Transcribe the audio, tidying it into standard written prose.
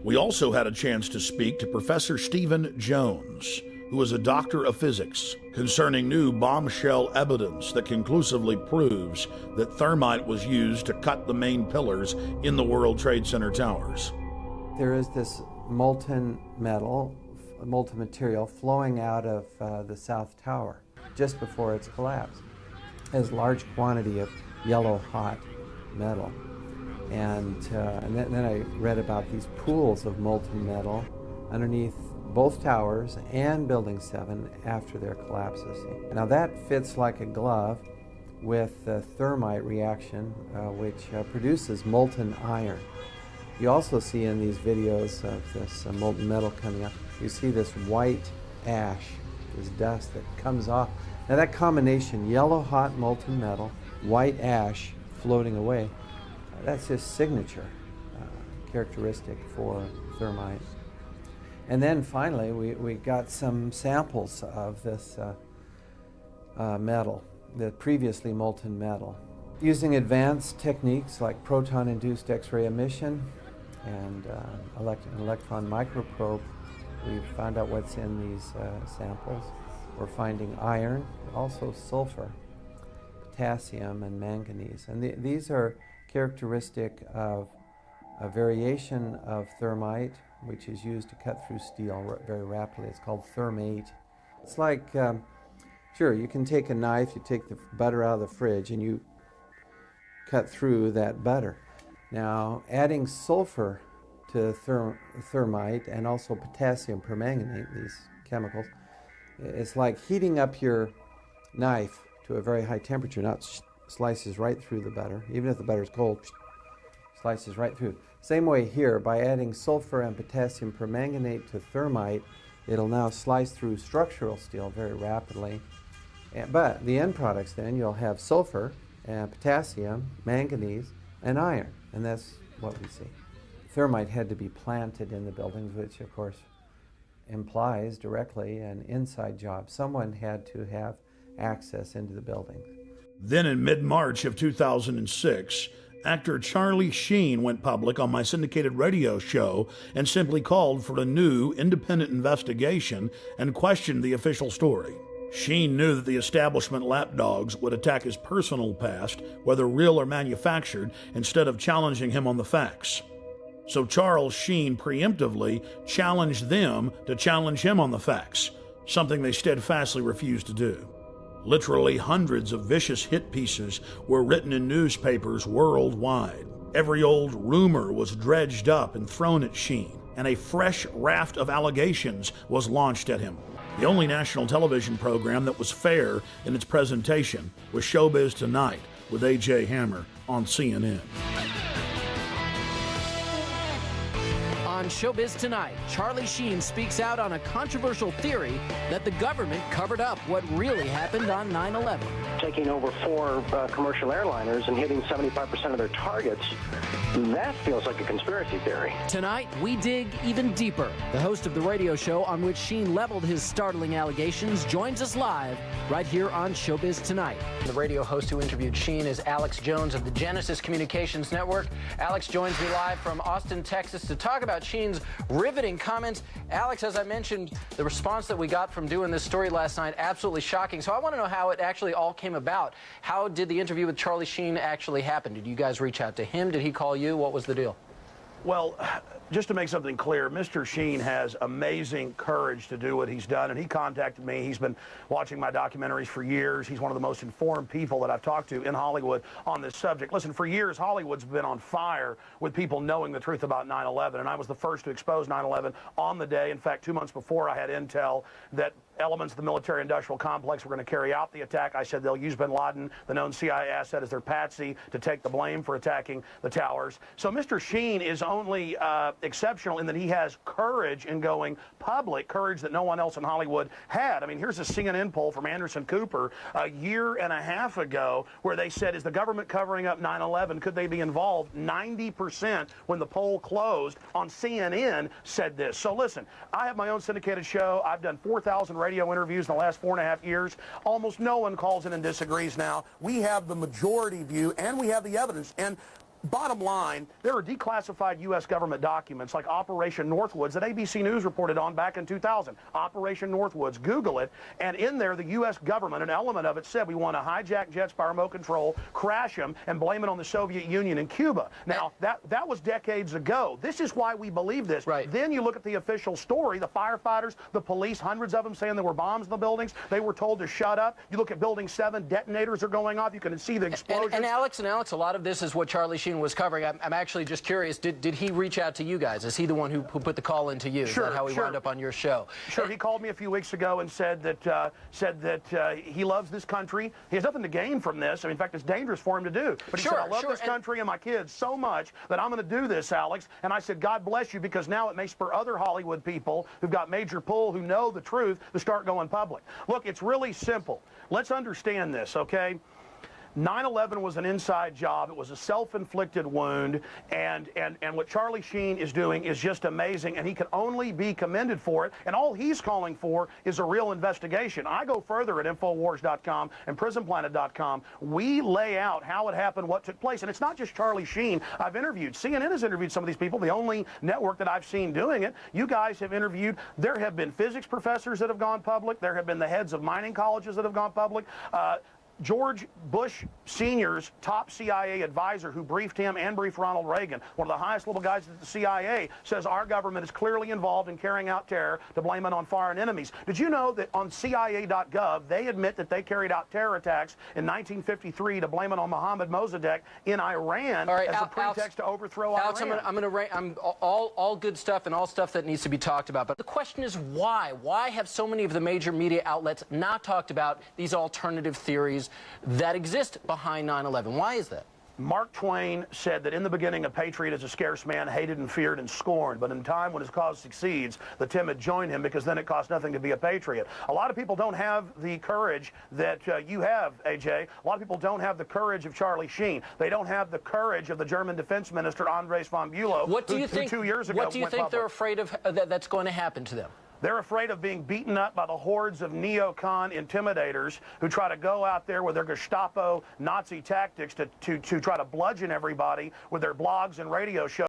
We also had a chance to speak to Professor Stephen Jones, who is a doctor of physics, concerning new bombshell evidence that conclusively proves that thermite was used to cut the main pillars in the World Trade Center towers. There is this molten metal, molten material flowing out of the South Tower just before its collapse. It has a large quantity of yellow hot metal. And then I read about these pools of molten metal underneath both towers and Building 7 after their collapses. Now that fits like a glove with the thermite reaction, which produces molten iron. You also see in these videos of this molten metal coming up, you see this white ash, this dust that comes off. Now that combination, yellow hot molten metal, white ash floating away, that's his signature characteristic for thermite. And then finally, we got some samples of this metal, the previously molten metal. Using advanced techniques like proton-induced X-ray emission and an electron microprobe, we found out what's in these samples. We're finding iron, also sulfur, potassium, and manganese. And these are characteristic of a variation of thermite, which is used to cut through steel very rapidly. It's called thermate. It's like, sure, you can take a knife, you take the butter out of the fridge, and you cut through that butter. Now, adding sulfur to thermite and also potassium permanganate, these chemicals, it's like heating up your knife to a very high temperature. Now it slices right through the butter. Even if the butter is cold, slices right through. Same way here, by adding sulfur and potassium permanganate to thermite, it'll now slice through structural steel very rapidly. But the end products then, you'll have sulfur and potassium, manganese, and iron. And that's what we see. Thermite had to be planted in the buildings, which of course implies directly an inside job. Someone had to have access into the buildings. Then in mid-March of 2006, actor Charlie Sheen went public on my syndicated radio show and simply called for a new independent investigation and questioned the official story. Sheen knew that the establishment lapdogs would attack his personal past, whether real or manufactured, instead of challenging him on the facts. So Charles Sheen preemptively challenged them to challenge him on the facts, something they steadfastly refused to do. Literally hundreds of vicious hit pieces were written in newspapers worldwide. Every old rumor was dredged up and thrown at Sheen, and a fresh raft of allegations was launched at him. The only national television program that was fair in its presentation was Showbiz Tonight with A.J. Hammer on CNN. On Showbiz Tonight, Charlie Sheen speaks out on a controversial theory that the government covered up what really happened on 9/11. Taking over 4 commercial airliners and hitting 75% of their targets, that feels like a conspiracy theory. Tonight, we dig even deeper. The host of the radio show on which Sheen leveled his startling allegations joins us live right here on Showbiz Tonight. The radio host who interviewed Sheen is Alex Jones of the Genesis Communications Network. Alex joins me live from Austin, Texas to talk about Sheen's riveting comments. Alex, as I mentioned, the response that we got from doing this story last night, absolutely shocking. So I want to know how it actually all came about. How did the interview with Charlie Sheen actually happen? Did you guys reach out to him? Did he call you? What was the deal? Well, just to make something clear, Mr. Sheen has amazing courage to do what he's done, and he contacted me. He's been watching my documentaries for years. He's one of the most informed people that I've talked to in Hollywood on this subject. Listen, for years, Hollywood's been on fire with people knowing the truth about 9/11, and I was the first to expose 9/11 on the day. In fact, 2 months before, I had intel that elements of the military-industrial complex were going to carry out the attack. I said they'll use bin Laden, the known CIA asset, as their patsy to take the blame for attacking the towers. So Mr. Sheen is only exceptional in that he has courage in going public, courage that no one else in Hollywood had. I mean, here's a CNN poll from Anderson Cooper a year and a half ago where they said, is the government covering up 9/11? Could they be involved? 90% when the poll closed on CNN said this. So listen, I have my own syndicated show. I've done 4,000 radio interviews in the last 4.5 years. Almost no one calls in and disagrees now. We have the majority view, and we have the evidence. And Bottom line, there are declassified U.S. government documents like Operation Northwoods that ABC News reported on back in 2000. Operation Northwoods, Google it, and in there the U.S. government, an element of it said we want to hijack jets by remote control, crash them, and blame it on the Soviet Union and Cuba. Now, that was decades ago. This is why we believe this. Right. Then you look at the official story, the firefighters, the police, hundreds of them saying there were bombs in the buildings. They were told to shut up. You look at Building 7, detonators are going off. You can see the explosions. And Alex, a lot of this is what Charlie Sheen was covering. I'm actually just curious, did he reach out to you guys? Is he the one who put the call into you? Sure, Is that how he wound up on your show? Sure, he called me a few weeks ago and said that he loves this country. He has nothing to gain from this. I mean, in fact, it's dangerous for him to do. But he said, I love this country and my kids so much that I'm going to do this, Alex. And I said, God bless you, because now it may spur other Hollywood people who've got major pull, who know the truth, to start going public. Look, it's really simple. Let's understand this, okay? 9/11 was an inside job. It was a self-inflicted wound, and what Charlie Sheen is doing is just amazing, and he can only be commended for it. And all he's calling for is a real investigation. I go further at Infowars.com and PrisonPlanet.com. We lay out how it happened, what took place, and it's not just Charlie Sheen. I've interviewed. CNN has interviewed some of these people, the only network that I've seen doing it. You guys have interviewed. There have been physics professors that have gone public. There have been the heads of mining colleges that have gone public. George Bush Sr.'s top CIA advisor who briefed him and briefed Ronald Reagan, one of the highest level guys at the CIA, says our government is clearly involved in carrying out terror to blame it on foreign enemies. Did you know that on CIA.gov, they admit that they carried out terror attacks in 1953 to blame it on Mohammad Mossadegh in Iran as a pretext to overthrow Iran? Alex, I'm all good stuff and all stuff that needs to be talked about. But the question is why? Why have so many of the major media outlets not talked about these alternative theories that exist behind 9/11? Why is that? Mark Twain said that in the beginning a patriot is a scarce man, hated and feared and scorned, but in time when his cause succeeds, the timid join him, because then it costs nothing to be a patriot. A lot of people don't have the courage that you have, AJ. A lot of people don't have the courage of Charlie Sheen. They don't have the courage of the German defense minister, Andres von Bülow, What do you think, who 2 years ago what do you think they're afraid of that's going to happen to them? They're afraid of being beaten up by the hordes of neocon intimidators who try to go out there with their Gestapo Nazi tactics to try to bludgeon everybody with their blogs and radio shows.